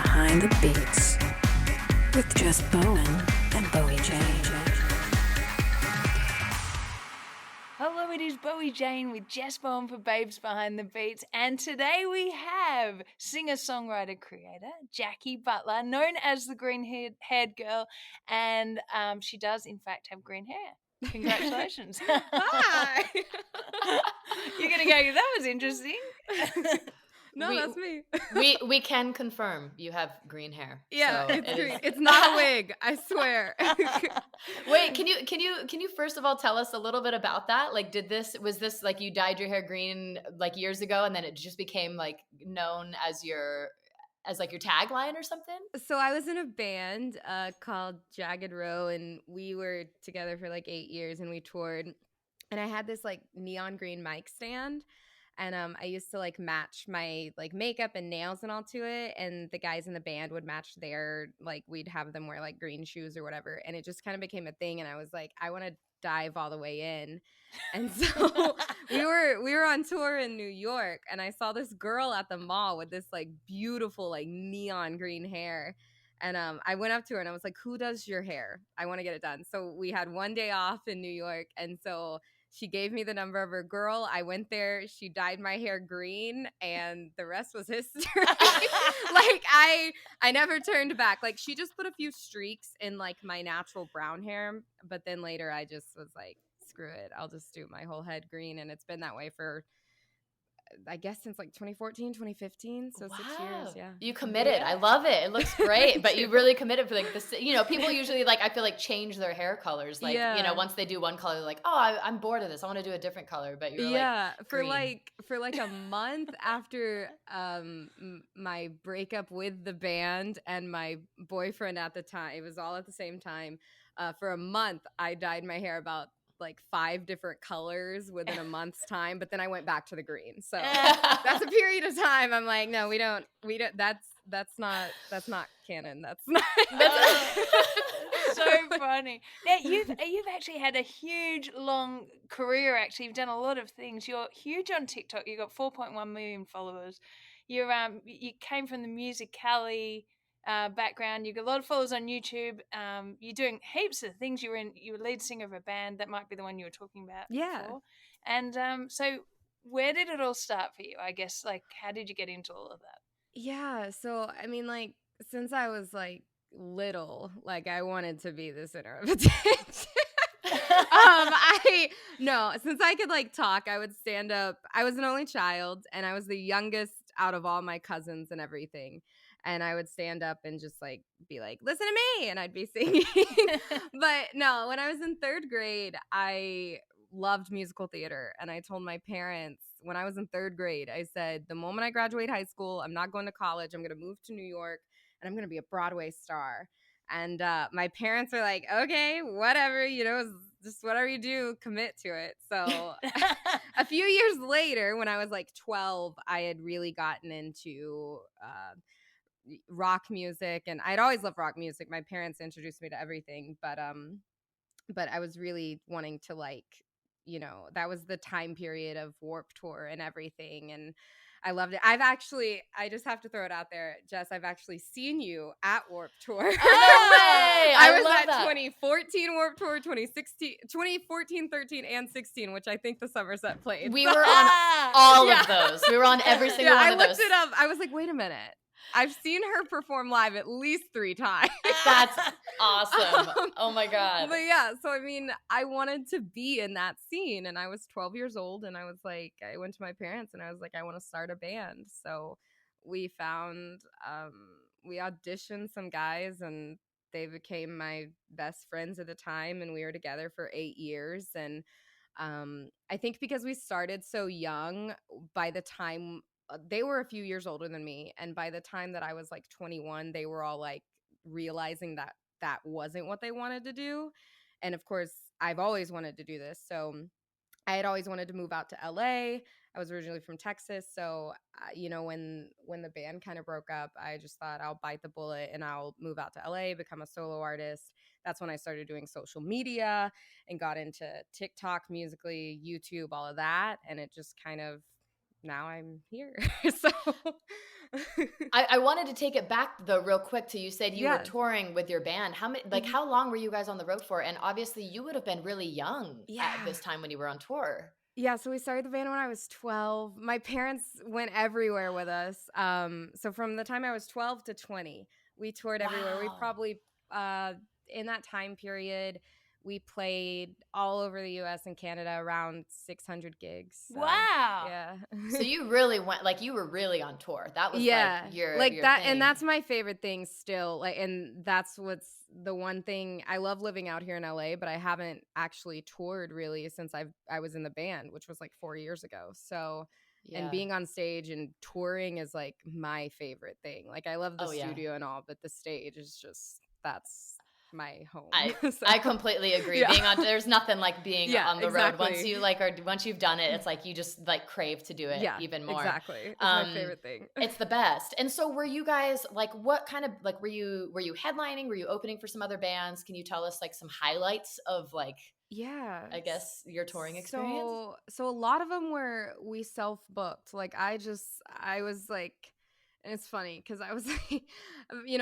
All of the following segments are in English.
Behind the Beats with Jess Bowen and Bowie J. Hello, it is Bowie Jane with Jess Bowen for Babes Behind the Beats, and today we have singer-songwriter creator Jaci Butler, known as the green-haired girl, and she does in fact have green hair. Congratulations. Hi. You're going to go, that was interesting. No, that's me. we can confirm you have green hair. Yeah, so it's green. is... It's not a wig, I swear. Wait, can you first of all tell us a little bit about that? Like, was this like you dyed your hair green like years ago, and then it just became like known as your tagline or something? So I was in a band called Jagged Row, and we were together for like 8 years, and we toured. And I had this like neon green mic stand. And I used to like match my like makeup and nails and all to it. And the guys in the band would match their, like we'd have them wear like green shoes or whatever. And it just kind of became a thing. And I was like, I want to dive all the way in. And so we were on tour in New York, and I saw this girl at the mall with this like beautiful like neon green hair. And I went up to her and I was like, who does your hair? I want to get it done. So we had one day off in New York. And so she gave me the number of her girl. I went there. She dyed my hair green, and the rest was history. Like I never turned back. Like she just put a few streaks in like my natural brown hair, but then later I just was like, screw it. I'll just do my whole head green, and it's been that way for I guess since like 2014, 2015, so 6 years. Yeah, you committed. I love it. It looks great, but you really committed for like this. You know, people usually like I feel like change their hair colors. Like you know, once they do one color, they're like, oh, I'm bored of this. I want to do a different color. But you're like green. for like a month after my breakup with the band and my boyfriend at the time, it was all at the same time. For a month, I dyed my hair about like 5 different colors within a month's time, but then I went back to the green. So that's a period of time. I'm like, no, we don't that's not canon. That's not So funny. Now you've actually had a huge long career. Actually, you've done a lot of things. You're huge on TikTok. You've got 4.1 million followers. You came from the Musicali background. You got a lot of followers on YouTube. You're doing heaps of things. You were lead singer of a band. That might be the one you were talking about before. And so where did it all start for you? I guess, like, how did you get into all of that? Yeah, so I mean, like, since I was like little, like I wanted to be the center of attention. Since I could like talk, I would stand up. I was an only child, and I was the youngest out of all my cousins and everything. And I would stand up and just like be like, listen to me, and I'd be singing. But no, when I was in 3rd grade, I loved musical theater, and I told my parents when I was in 3rd grade, I said, the moment I graduate high school, I'm not going to college. I'm going to move to New York, and I'm going to be a Broadway star. And my parents are like, okay, whatever, you know, just whatever you do, commit to it. So a few years later, when I was like 12, I had really gotten into rock music, and I'd always loved rock music. My parents introduced me to everything, but I was really wanting to, like, you know, that was the time period of Warped Tour and everything, and I loved it. I just have to throw it out there, Jess, I've actually seen you at Warped Tour. Oh, no way! I was at that. 2014 Warped Tour, 2014, 13, and 16, which I think the Somerset played. We were on all of those. We were on every single one of those. I looked it up. I was like, wait a minute. I've seen her perform live at least 3 times. That's awesome. Oh my God. But yeah, so I mean, I wanted to be in that scene, and I was 12 years old, and I was like, I went to my parents and I was like, I want to start a band. So we auditioned some guys, and they became my best friends at the time, and we were together for 8 years. And I think because we started so young, by the time they were a few years older than me, and by the time that I was like 21, they were all like realizing that that wasn't what they wanted to do. And of course, I've always wanted to do this. So I had always wanted to move out to LA. I was originally from Texas. So, you know, when the band kind of broke up, I just thought I'll bite the bullet and I'll move out to LA, become a solo artist. That's when I started doing social media and got into TikTok, Musically, YouTube, all of that. And it just kind of now I'm here. So I wanted to take it back though real quick to you said you were Yes. touring with your band. How many Mhm. how long were you guys on the road for? And obviously you would have been really young at Yeah. this time when you were on tour. Yeah, so we started the band when I was 12. My parents went everywhere with us. So from the time I was 12 to 20, we toured everywhere. We Wow. probably in that time period, we played all over the US and Canada, around 600 gigs. So, Wow. yeah. So you really went like you were really on tour. That was Yeah, like your that, thing. and that's my favorite thing still. Like, and that's what's the one thing I love living out here in LA, but I haven't actually toured really since I was in the band, which was like 4 years ago. So, and Yeah. being on stage and touring is like my favorite thing. Like, I love the Oh, yeah. studio and all, but the stage is just that's my home. So, I completely agree. yeah. Being on there's nothing like being Yeah, on the road. Once exactly. you once you've done it, it's like you just like crave to do it Yeah, even more. exactly. It's my favorite thing. It's the best. And so were you guys like what kind of like were you headlining? Were you opening for some other bands? Can you tell us like some highlights of like Yeah, I guess your touring experience? So a lot of them we self-booked. Like I was like, and it's funny because I was like,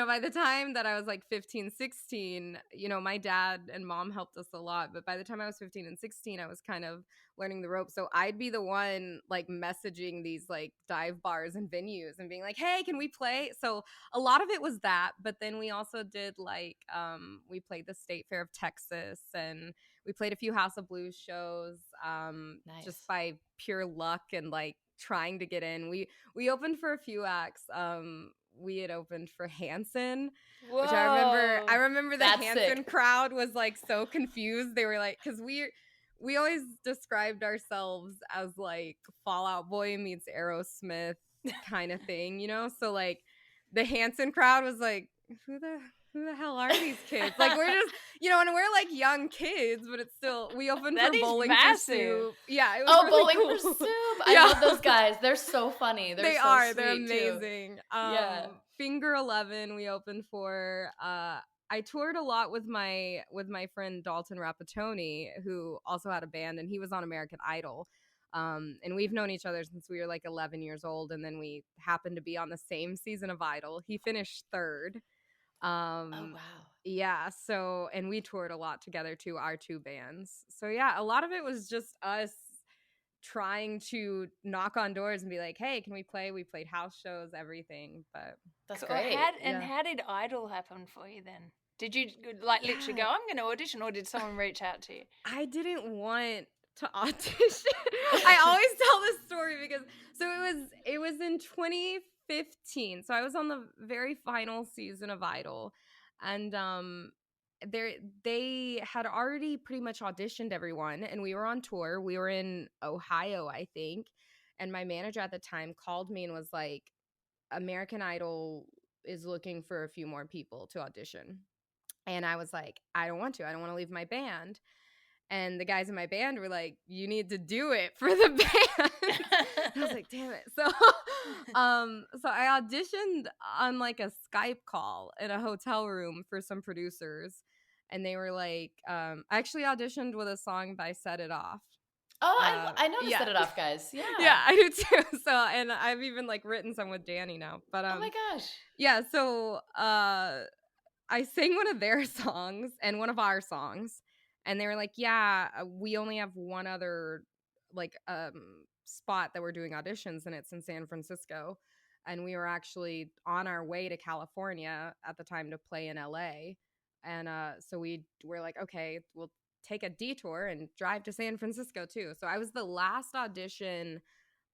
by the time that I was like 15, 16, my dad and mom helped us a lot. But by the time I was 15 and 16, I was kind of learning the ropes. So I'd be the one like messaging these like dive bars and venues and being like, hey, can we play? So a lot of it was that. But then we also did like, we played the State Fair of Texas, and we played a few House of Blues shows, Nice. just by pure luck and like trying to get in. We opened for a few acts. We had opened for Hanson, Whoa. which I remember the That's Hanson sick. crowd was like so confused. They were like, because we always described ourselves as like Fall Out Boy meets Aerosmith kind of thing, So like the Hanson crowd was like, who the hell are these kids? Like we're just, and we're like young kids, but it's still, we opened That for is Bowling massive. for Soup. Yeah, it was really Bowling cool. for Soup. Yeah. I love those guys. They're so funny. They're so They're sweet, too. amazing. Yeah. Finger 11 we opened for. I toured a lot with my friend Dalton Rapatoni, who also had a band, and he was on American Idol. And we've known each other since we were like 11 years old, and then we happened to be on the same season of Idol. He finished third. Oh wow. Yeah, so, and we toured a lot together too, our two bands. So yeah, a lot of it was just us trying to knock on doors and be like, hey, can we play? We played house shows, everything. But That's Cool. great. How did Idol happen for you then? Did you like literally go, I'm going to audition, or did someone reach out to you? I didn't want to audition. I always tell this story because it was in 2015. So I was on the very final season of Idol, and they had already pretty much auditioned everyone, and we were on tour. We were in Ohio, I think, and my manager at the time called me and was like, American Idol is looking for a few more people to audition. And I was like, I don't want to leave my band. And the guys in my band were like, you need to do it for the band. I was like, damn it. So I auditioned on like a Skype call in a hotel room for some producers. And they were like, I actually auditioned with a song by Set It Off. Oh, I know the yeah. Set It Off guys. Yeah. Yeah, I do too. So, and I've even like written some with Danny now. But oh my gosh. yeah, so I sang one of their songs and one of our songs, and they were like, yeah, we only have one other like spot that we're doing auditions, and it's in San Francisco. And we were actually on our way to California at the time to play in LA. And so we were like, okay, we'll take a detour and drive to San Francisco too. So I was the last audition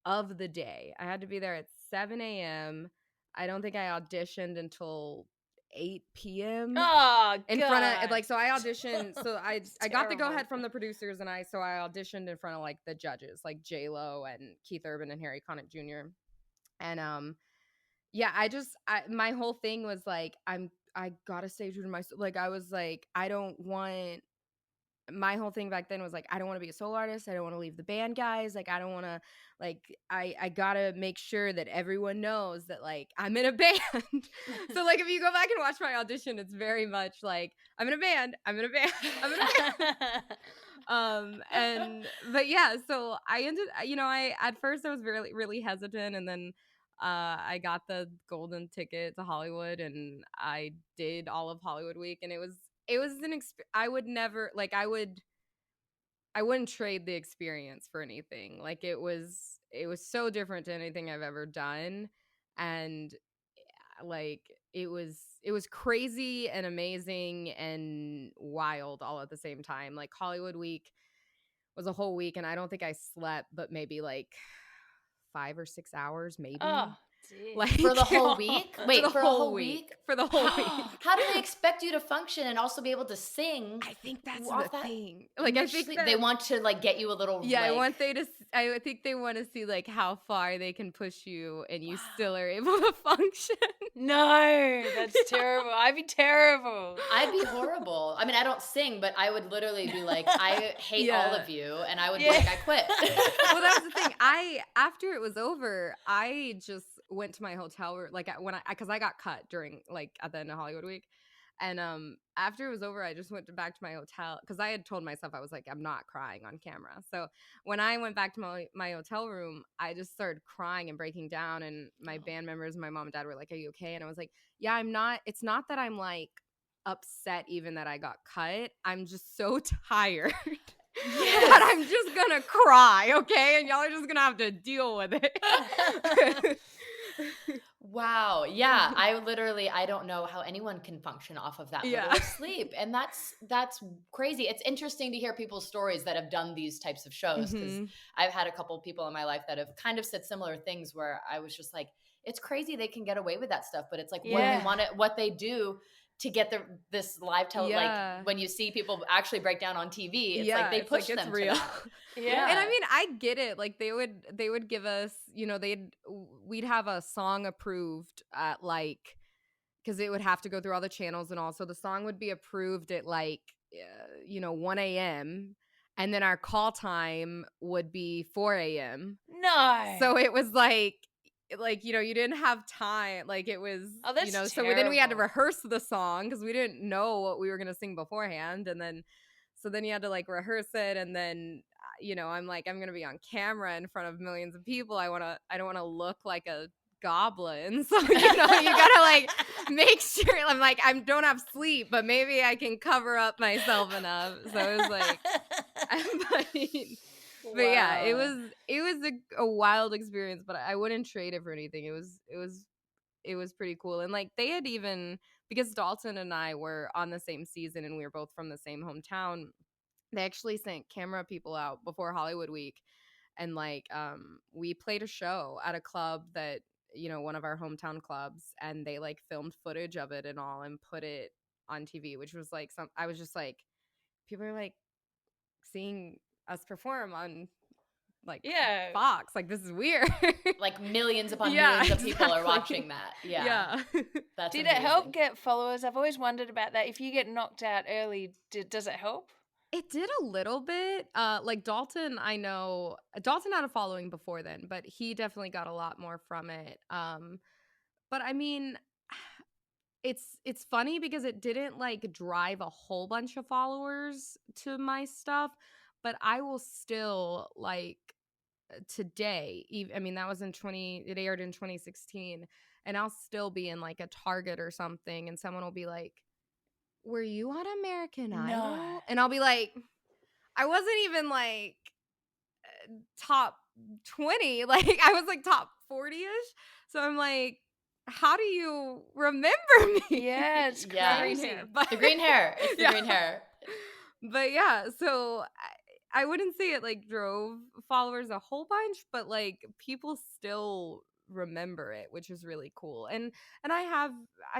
of the day. I had to be there at 7 a.m. I don't think I auditioned until 8 p.m. Oh, in God. front of like, so I auditioned. So I got the go terrible. ahead from the producers, and I auditioned in front of like the judges, like J-Lo and Keith Urban and Harry Connick Jr. And yeah, my whole thing was like, I gotta stay true to myself. Like I was like, I don't want my whole thing back then was like, I don't want to be a solo artist. I don't want to leave the band guys. Like, I don't want to, like, I gotta make sure that everyone knows that, like, I'm in a band. So, like, if you go back and watch my audition, it's very much like, I'm in a band. I'm in a band. I'm in a band. But yeah, so I ended, I at first I was really, really hesitant, and then I got the golden ticket to Hollywood, and I did all of Hollywood Week, and it was an I would never, like, I wouldn't trade the experience for anything. Like, it was so different to anything I've ever done, and like, it was crazy and amazing and wild all at the same time. Like, Hollywood Week was a whole week, and I don't think I slept but maybe like 5 or 6 hours, maybe. Oh, dear. Like, For the whole week? Wait, for a whole week? For the whole week. How do they expect you to function and also be able to sing? I think that's off the that thing. Like, I think they want to, like, get you a little, yeah, like, I think they want to see, like, how far they can push you and you still are able to function. No, that's terrible. I'd be terrible. I'd be horrible. I mean, I don't sing, but I would literally be like, I hate all of you, and I would be like, I quit. Well, that was the thing. After it was over, I just went to my hotel room, like, because I got cut during, like, at the end of Hollywood Week. And after it was over, I just went back to my hotel, because I had told myself, I was like, I'm not crying on camera. So when I went back to my hotel room, I just started crying and breaking down. And my band members, my mom and dad were like, are you okay? And I was like, yeah, I'm not. It's not that I'm, like, upset even that I got cut. I'm just so tired. That I'm just gonna cry, okay? And y'all are just gonna have to deal with it. Wow. Yeah. I don't know how anyone can function off of that little of sleep. And that's crazy. It's interesting to hear people's stories that have done these types of shows, because I've had a couple of people in my life that have kind of said similar things where I was just like, it's crazy they can get away with that stuff, but it's like what they do to get this live like, when you see people actually break down on TV, it's like they push them real. To that. Yeah. And I mean, I get it. Like, they would give us, we'd have a song approved at, like, because it would have to go through all the channels, and also the song would be approved at, like, 1 a.m. and then our call time would be 4 a.m. No. So it was like, you didn't have time. Like, it was, that's so then we had to terrible. rehearse the song because we didn't know what we were going to sing beforehand. And then, so then you had to, like, rehearse it. And then, I'm like, I'm going to be on camera in front of millions of people. I don't want to look like a goblin. So, you gotta, like, make sure, I'm like, I don't have sleep, but maybe I can cover up myself enough. So it was like, but yeah, it was a wild experience, but I wouldn't trade it for anything. It was pretty cool. And, like, they had even, because Dalton and I were on the same season and we were both from the same hometown, they actually sent camera people out before Hollywood Week, and, like, we played a show at a club that, one of our hometown clubs, and they, like, filmed footage of it and all and put it on TV, which was like, I was just like, people are, like, seeing us perform on, like, Fox, like, this is weird. Like, millions upon millions of people are watching that. Yeah. That's Did amazing. it help get followers? I've always wondered about that. If you get knocked out early, does it help? It did a little bit. Like, Dalton, I know Dalton had a following before then, but he definitely got a lot more from it. But I mean, it's funny because it didn't, like, drive a whole bunch of followers to my stuff, but I will still, like, today, I mean, that was it aired in 2016, and I'll still be in, like, a Target or something, and someone will be like, were you on American Idol? No. And I'll be like, I wasn't even, like, top 20. Like, I was, like, top 40-ish. So I'm like, how do you remember me? Yeah, it's crazy. Yeah. The green hair. But, The green hair. It's the green hair. But yeah, so I wouldn't say it, like, drove followers a whole bunch, but, like, people still remember it, which is really cool. And I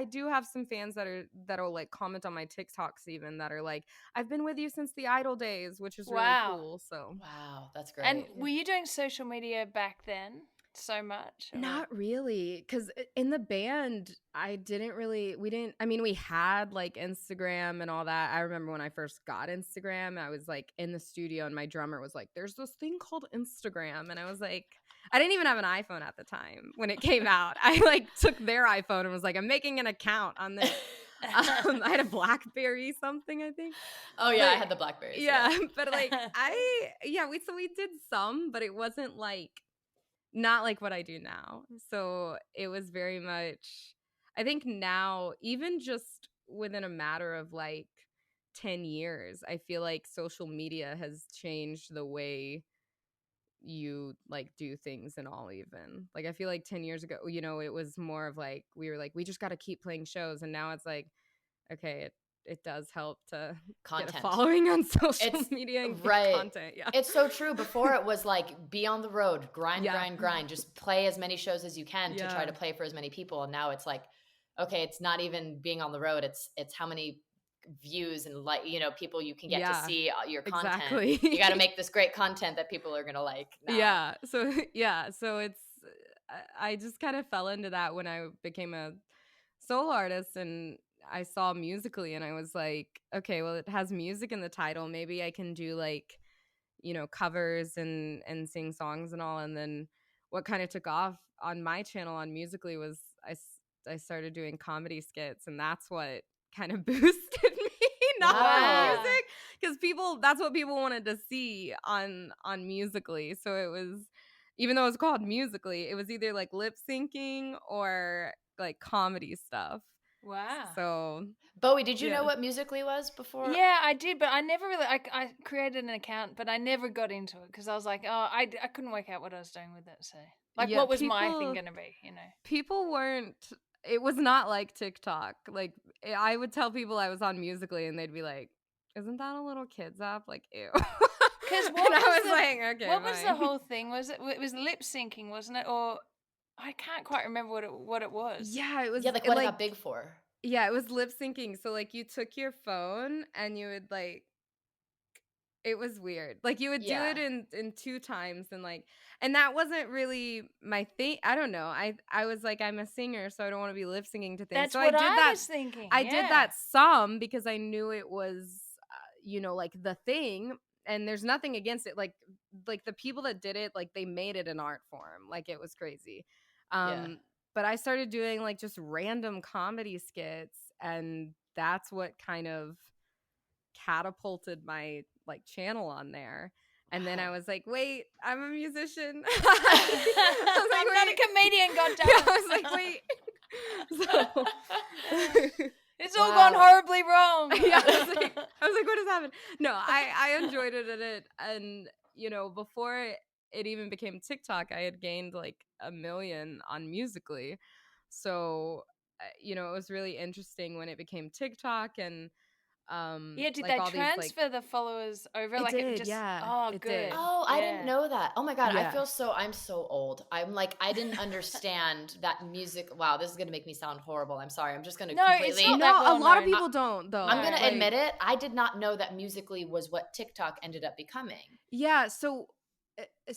do have some fans that'll, like, comment on my TikToks even, that are like, I've been with you since the Idol days, which is really cool. So Wow, that's great. And were you doing social media back then? so much? Or? Not really, because in the band, we had like Instagram and all that. I remember when I first got Instagram, I was like in the studio and my drummer was like, there's this thing called Instagram. And I was like, I didn't even have an iPhone at the time when it came out. I like took their iPhone and was like, I'm making an account on this. I had a BlackBerry something, I think. Oh yeah, But- I had the Blackberries. Yeah, but like we did some, but it wasn't like not like what I do now. So it was very much, I think now, even just within a matter of like 10 years, I feel like social media has changed the way you like do things and all. Even like I feel like 10 years ago, it was more of like we were like we just got to keep playing shows, and now it's like, okay, it does help to get a Content. following on social It's- media and get right. content. Yeah. It's so true. Before it was like be on the road, grind, Yeah. grind, grind. Just play as many shows as you can to try Yeah. to play for as many people. And now it's like, okay, it's not even being on the road. It's how many views and people you can get to see your content. Exactly. You got to make this great content that people are gonna like. Now. Yeah. So it's I just kind of fell into that when I became a solo artist, and I saw Musically and I was like, okay, well, it has music in the title. Maybe I can do like, covers and sing songs and all. And then what kind of took off on my channel on Musically was I started doing comedy skits, and that's what kind of boosted me, not Wow. the music, because that's what people wanted to see on Musically. So it was, even though it was called Musically, it was either like lip syncing or like comedy stuff. Wow. So Bowie, did you Yeah. know what Musically was before? Yeah, I did, but I never really. I created an account, but I never got into it because I was like, I couldn't work out what I was doing with it. So, like, Yeah, what was my people- thing gonna be? people weren't, it was not like TikTok. Like I would tell people I was on Musically and they'd be like, isn't that a little kids app? Like, ew. Because And what I was was the, like, okay, what was the fine. whole thing? Was it was lip syncing, wasn't it? Or I can't quite remember what it was. Yeah, it was. Yeah, like what it got big for. Yeah, it was lip syncing. So like you took your phone and you would like, it was weird. Like you would do it in 2 times, and that wasn't really my thing. I don't know. I was like, I'm a singer, so I don't want to be lip syncing to things. That's so what I did that. was thinking. I did that some because I knew it was, like the thing. And there's nothing against it. Like the people that did it, like they made it an art form. Like it was crazy. But I started doing like just random comedy skits, and that's what kind of catapulted my like channel on there. And then I was like, wait, I'm a musician. I'm not a comedian, goddammit. Yeah, I was like, wait. It's all gone horribly wrong. Yeah, I was like, what has happened? No, I enjoyed it in it, and before it even became TikTok, I had gained like 1 million on Musically, so it was really interesting when it became TikTok. And did like they all transfer these, like, the followers over? It Like did, it just yeah, oh it good. did. Oh, I didn't know that. Oh my God. Yeah. I'm so old. I'm like, I didn't understand that music. Wow, this is going to make me sound horrible. I'm sorry. I'm just going to No, it's completely. not no, that a well lot of known. people don't though. I'm going to Like, admit it. I did not know that Musically was what TikTok ended up becoming. Yeah, so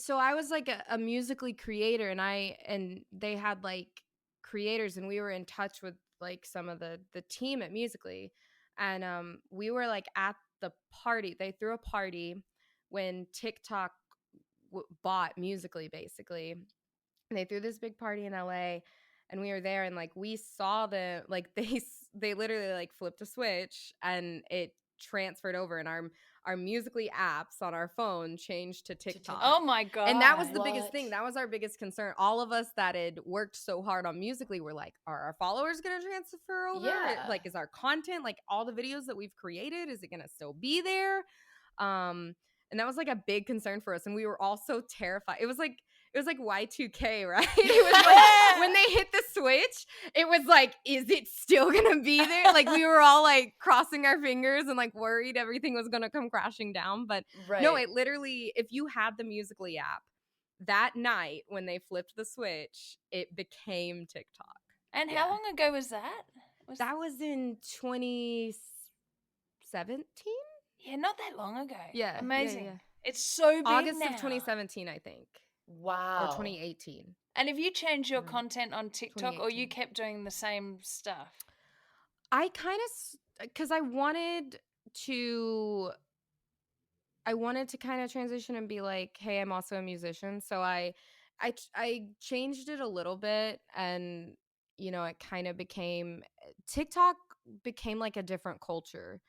I was like a Musically creator, and they had like creators, and we were in touch with like some of the team at Musically, and we were like at the party. They threw a party when TikTok bought Musically, basically, and they threw this big party in LA, and we were there, and like we saw them, like they literally like flipped a switch and it transferred over, and our Musically apps on our phone changed to TikTok. Oh my god. And that was the biggest What? thing. That was our biggest concern. All of us that had worked so hard on Musically were like, are our followers going to transfer over? Yeah. Like, is our content, like all the videos that we've created, is it going to still be there? And that was like a big concern for us. And we were all so terrified. It was like Y2K, right? It was like when they hit the switch, it was like, is it still gonna be there? Like we were all like crossing our fingers and like worried everything was gonna come crashing down. But no, it literally, if you had the Musically app that night when they flipped the switch, it became TikTok. And how long ago was that? That was in 2017. Yeah, not that long ago. Yeah, Amazing. yeah. It's so big August now. of 2017, I think. Wow. Or 2018. And have you changed your Mm. content on TikTok, or you 2018. kept doing the same stuff? I kind of, because to I wanted to kind of transition and be like, hey, I'm also a musician. So I changed it a little bit, and it kind of became TikTok became like a different culture.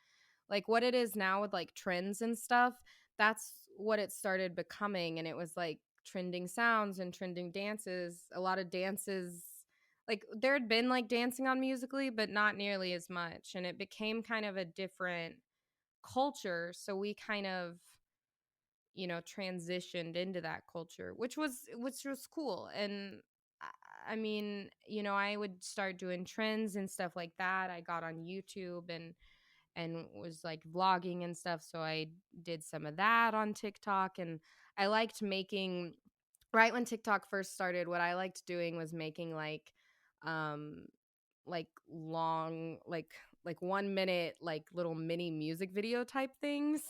Like what it is now with like trends and stuff, that's what it started becoming, and it was like trending sounds and trending dances, a lot of dances. Like there had been like dancing on Musically, but not nearly as much, and it became kind of a different culture. So we kind of transitioned into that culture, which was cool. And I mean, I would start doing trends and stuff like that. I got on YouTube and was like vlogging and stuff, so I did some of that on TikTok. And I liked making, right when TikTok first started, what I liked doing was making um like long, like 1 minute, like little mini music video type things.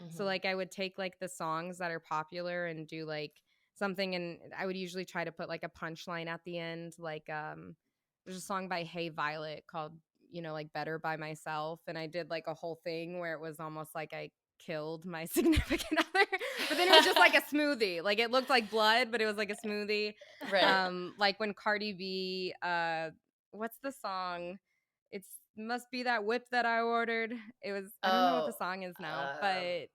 So Mhm. like I would take like the songs that are popular and do like something, and I would usually try to put like a punchline at the end. Like there's a song by Hey Violet called, like Better by Myself, and I did like a whole thing where it was almost like I killed my significant other, but then it was just like a smoothie. Like it looked like blood, but it was like a smoothie. Right. Like when Cardi B what's the song? It's Must Be That Whip That I Ordered. It was, I don't know what the Oh, song is now, but I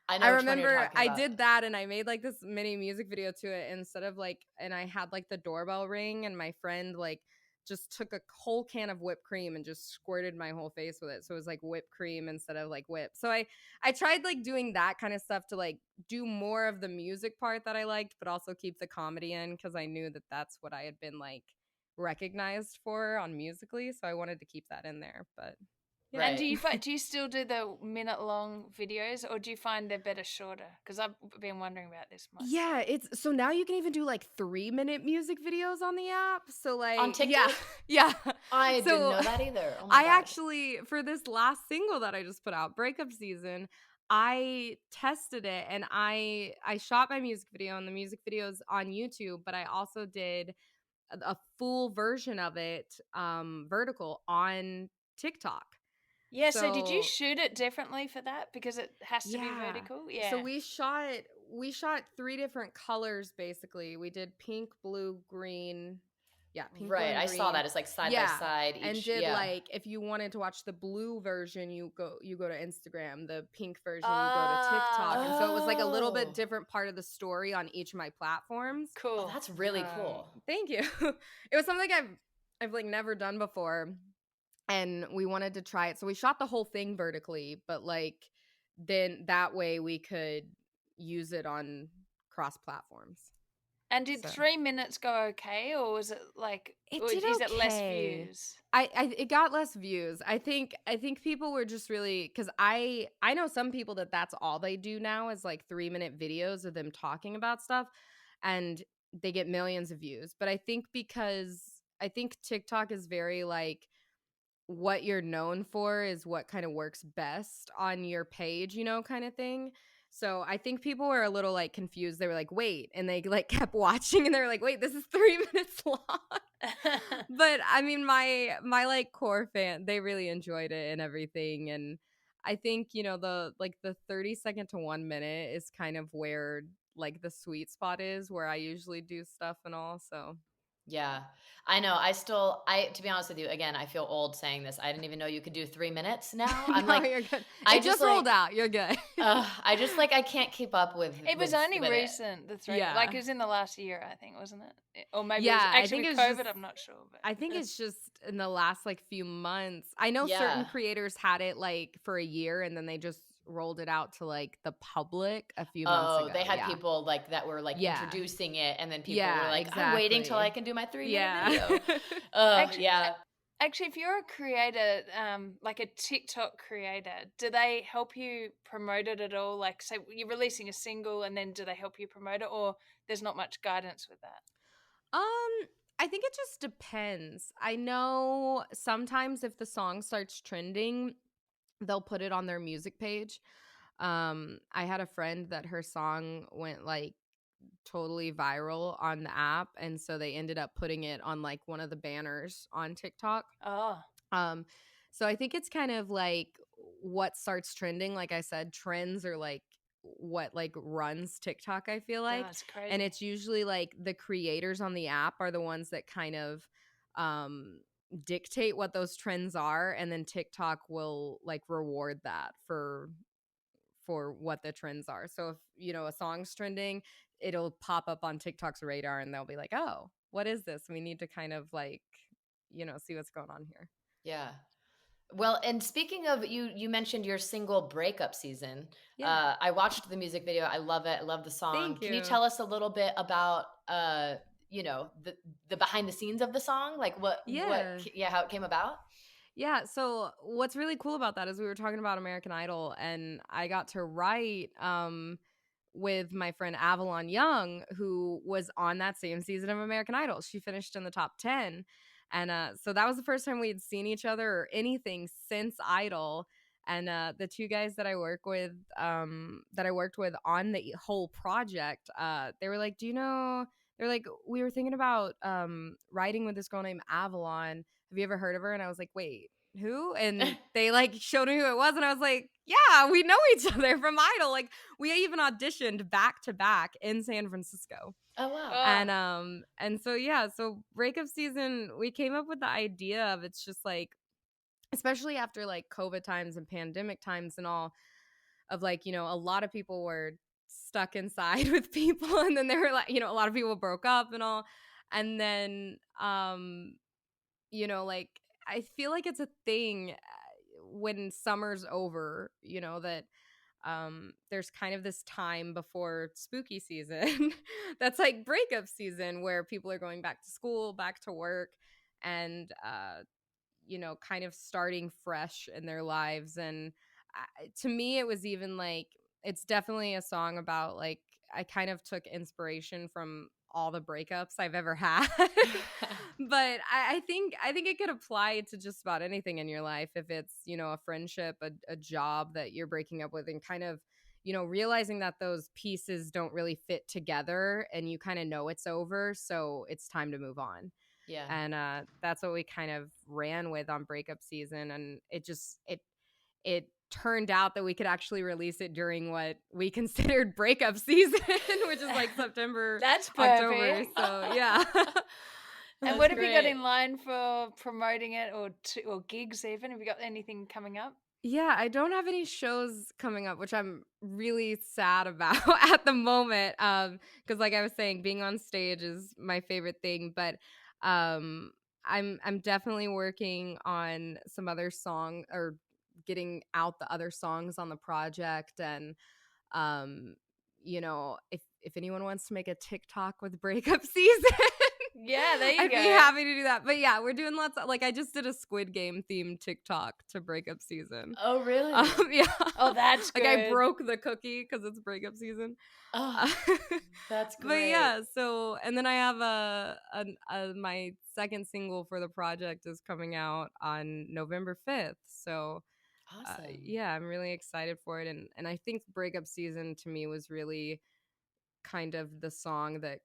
I know which one you're remember talking I about. did that, and I made like this mini music video to it instead of like, and I had like the doorbell ring, and my friend like just took a whole can of whipped cream and just squirted my whole face with it. So it was like whipped cream instead of like whip. So I tried like doing that kind of stuff to like do more of the music part that I liked, but also keep the comedy in, because I knew that that's what I had been like recognized for on Musically. So I wanted to keep that in there. But yeah. And Right. do you still do the minute long videos, or do you find they're better shorter? Because I've been wondering about this myself. Yeah, it's so now you can even do like 3-minute music videos on the app. So On like, yeah, TikTok? yeah. I didn't So know that either. Oh my I gosh. actually, for this last single that I just put out, Breakup Season, I tested it, and I shot my music video, and the music video's on YouTube, but I also did a full version of it, vertical on TikTok. Yeah, so did you So shoot it differently for that because it has to be yeah. vertical? So Yeah. we shot 3 different colors basically. We did pink, blue, green. Yeah, pink, blue, Right. and I saw green. that. It's like side by Yeah. side And each. did Yeah. like, if you wanted to watch the blue version, you go to Instagram. The pink version, you go to TikTok. And Ah, so it was like a little bit Oh. different part of the story on each of my platforms. Oh, cool. that's really cool. Thank you. It was something I've like never done before, and we wanted to try it. So we shot the whole thing vertically, but like then that way we could use it on cross platforms. And did So 3 minutes go okay, or was it like, it or did is it less okay. views? It got less views. I think people were just really, because I know some people that's all they do now is like 3-minute videos of them talking about stuff, and they get millions of views. But I think TikTok is very like, what you're known for is what kind of works best on your page, kind of thing. So I think people were a little like confused. They were like, wait, and they like kept watching, and they were like, wait, this is 3 minutes long. But I mean, my like core fan, they really enjoyed it and everything. And I think, the 30-second to 1 minute is kind of where like the sweet spot is, where I usually do stuff and all. So Yeah. I know. To be honest with you, again, I feel old saying this. I didn't even know you could do 3 minutes now. I'm no, like, you're good. I It just just rolled like, out. You're good. I just like, I can't keep up It was with, only with it. recent, the 3 minutes. Like Yeah. it was in the last year, I think, wasn't it? Or maybe it was Yeah, I actually think with it's COVID, just I'm not sure. I think But it's just in the last like few months. I know certain Yeah. creators had it like for a year, and then they just rolled it out to like the public a few months Oh, ago. they had Yeah. people like that were like Yeah. introducing it, and then people were Yeah, like, I'm waiting till I exactly. can do my 3 minute Yeah. video. Oh, actually, yeah. actually, if you're a creator, like a TikTok creator, do they help you promote it at all? Like, say you're releasing a single, and then do they help you promote it, or there's not much guidance with that? I think it just depends. I know sometimes if the song starts trending, they'll put it on their music page. I had a friend that her song went like totally viral on the app, and so they ended up putting it on like one of the banners on TikTok. Oh, So I think it's kind of like what starts trending. Like I said, trends are like what like runs TikTok, I feel like. that's crazy. And it's usually like the creators on the app are the ones that kind of dictate what those trends are, and then TikTok will like reward that for what the trends are. So if, you know, a song's trending, it'll pop up on TikTok's radar and they'll be like, "Oh, what is this? We need to kind of like, you know, see what's going on here." Yeah. Well, and speaking of, you mentioned your single breakup season. Yeah. I watched the music video. I love it. I love the song. Thank Can you you. tell us a little bit about you know, the behind the scenes of the song? Like how it came about? Yeah, so what's really cool about that is we were talking about American Idol, and I got to write with my friend Avalon Young, who was on that same season of American Idol. She finished in the top 10. And so that was the first time we had seen each other or anything since Idol. And the two guys that I worked with on the whole project, they were like, "Do you know?" They're like, "We were thinking about writing with this girl named Avalon. Have you ever heard of her?" And I was like, "Wait, who?" And they like showed me who it was, and I was like, "Yeah, we know each other from Idol. Like, we even auditioned back to back in San Francisco." Oh wow. And so yeah, so breakup season, we came up with the idea of, it's just like, especially after like COVID times and pandemic times and all, of like, you know, a lot of people were stuck inside with people, and then they were like, you know, a lot of people broke up and all, and then you know, like, I feel like it's a thing when summer's over, you know, that there's kind of this time before spooky season that's like breakup season, where people are going back to school, back to work, and you know, kind of starting fresh in their lives. And to me, it was even like, it's definitely a song about like, I kind of took inspiration from all the breakups I've ever had. But I think it could apply to just about anything in your life. If it's, you know, a friendship, a job that you're breaking up with, and kind of, you know, realizing that those pieces don't really fit together, and you kind of know it's over, so it's time to move on. Yeah. And that's what we kind of ran with on breakup season. And it turned out that we could actually release it during what we considered breakup season, which is like September, That's October. perfect. So yeah. And That's what have you got great. in line for promoting it, or gigs even? Have you got anything coming up? Yeah, I don't have any shows coming up, which I'm really sad about at the moment. Because like I was saying, being on stage is my favorite thing. But I'm definitely working on some other song, or getting out the other songs on the project. And you know, if anyone wants to make a TikTok with breakup season, Yeah, there you I'd go. be happy to do that. But yeah, we're doing lots of, like, I just did a Squid Game themed TikTok to breakup season. Oh really? Yeah. Oh, that's like, I good. broke the cookie because it's breakup season. Oh, that's But great. yeah, so, and then I have my second single for the project is coming out on November 5th. So Awesome. yeah, I'm really excited for it. And I think breakup season to me was really kind of the song that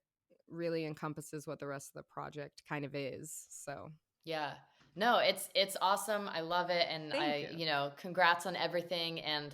really encompasses what the rest of the project kind of is. So Yeah. No, it's awesome. I love it. And Thank you. you know, congrats on everything. And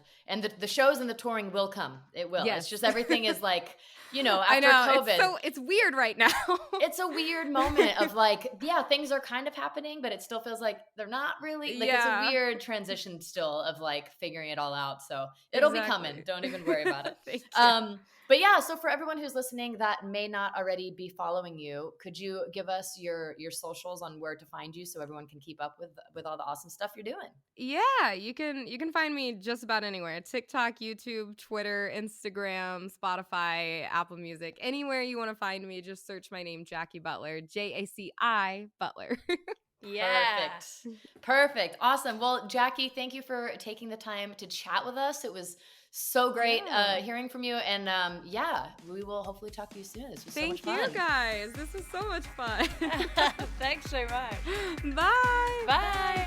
the shows and the touring will come. It will. Yes. It's just everything is like, you know, I after know COVID. it's weird right now. It's a weird moment of like, yeah, things are kind of happening, but it still feels like they're not really. Like, it's Yeah. a weird transition still of like figuring it all out. So it'll be coming. Exactly. Don't even worry about it. Thank you. But yeah, so for everyone who's listening that may not already be following you, could you give us your socials on where to find you so everyone can keep up with all the awesome stuff you're doing? Yeah, you can find me just about anywhere. TikTok, YouTube, Twitter, Instagram, Spotify, Apple Music. Anywhere you want to find me, just search my name, Jaci Butler, Jaci Butler. Yeah. Perfect. Awesome. Well, Jaci, thank you for taking the time to chat with us. It was so great Yeah. hearing from you. And yeah, we will hopefully talk to you soon. This was so much Thank fun. you guys. This was so much fun. Thanks so much. Bye. Bye.